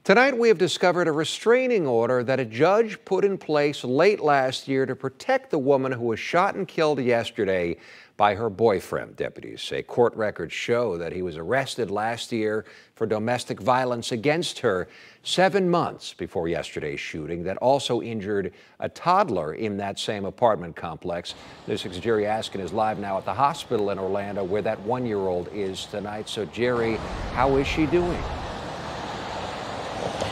Tonight, we have discovered a restraining order that a judge put in place late last year to protect the woman who was shot and killed yesterday by her boyfriend. Deputies say court records show that he was arrested last year for domestic violence against her 7 months before yesterday's shooting that also injured a toddler in that same apartment complex. News 6's Jerry Askin is live now at the hospital in Orlando where that 1-year-old is tonight. So, Jerry, how is she doing?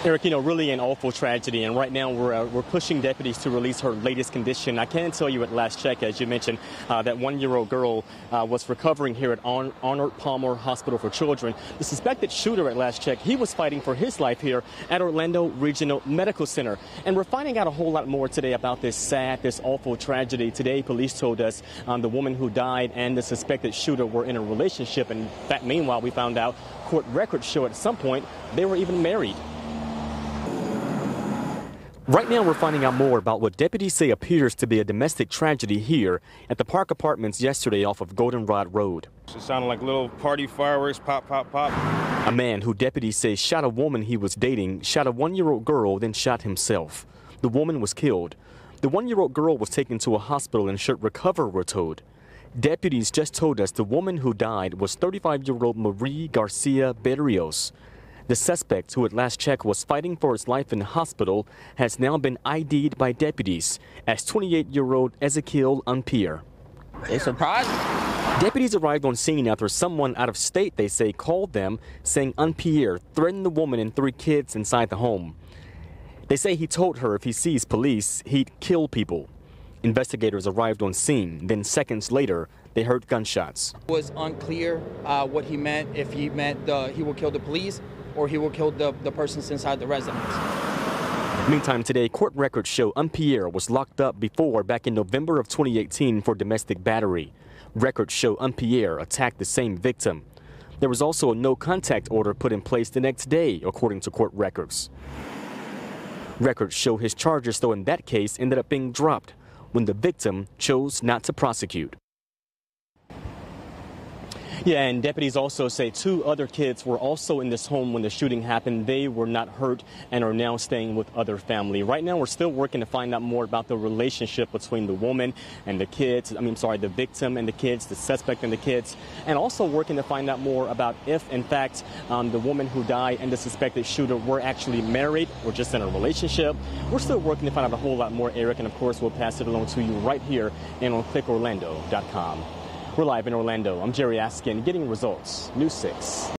Eric, really an awful tragedy, and right now we're pushing deputies to release her latest condition. I can tell you at last check, as you mentioned, that 1-year-old girl was recovering here at Arnold Palmer Hospital for Children. The suspected shooter at last check, he was fighting for his life here at Orlando Regional Medical Center. And we're finding out a whole lot more today about this awful tragedy. Today, police told us the woman who died and the suspected shooter were in a relationship. And that, meanwhile, we found out court records show at some point they were even married. Right now, we're finding out more about what deputies say appears to be a domestic tragedy here at the Park Apartments yesterday off of Goldenrod Road. It sounded like little party fireworks, pop, pop, pop. A man who deputies say shot a woman he was dating, shot a 1-year-old girl, then shot himself. The woman was killed. The 1-year-old girl was taken to a hospital and should recover, we're told. Deputies just told us the woman who died was 35-year-old Marie Garcia Berrios. The suspect, who at last check was fighting for his life in the hospital, has now been ID'd by deputies as 28-year-old Ezekiel Unpier. They surprised me. Deputies arrived on scene after someone out of state, they say, called them saying Unpier threatened the woman and 3 kids inside the home. They say he told her if he sees police, he'd kill people. Investigators arrived on scene. Then seconds later, they heard gunshots. It was unclear what he meant, if he meant he will kill the police or he will kill the persons inside the residence. Meantime, today, court records show Unpier was locked up before back in November of 2018 for domestic battery. Records show Unpier attacked the same victim. There was also a no-contact order put in place the next day, according to court records. Records show his charges, though, in that case ended up being dropped when the victim chose not to prosecute. Yeah, and deputies also say 2 other kids were also in this home when the shooting happened. They were not hurt and are now staying with other family. Right now, we're still working to find out more about the relationship between the woman and the kids. The victim and the kids, the suspect and the kids, and also working to find out more about if, in fact, the woman who died and the suspected shooter were actually married or just in a relationship. We're still working to find out a whole lot more, Eric, and of course, we'll pass it along to you right here and on clickorlando.com. We're live in Orlando. I'm Jerry Askin, getting results. News 6.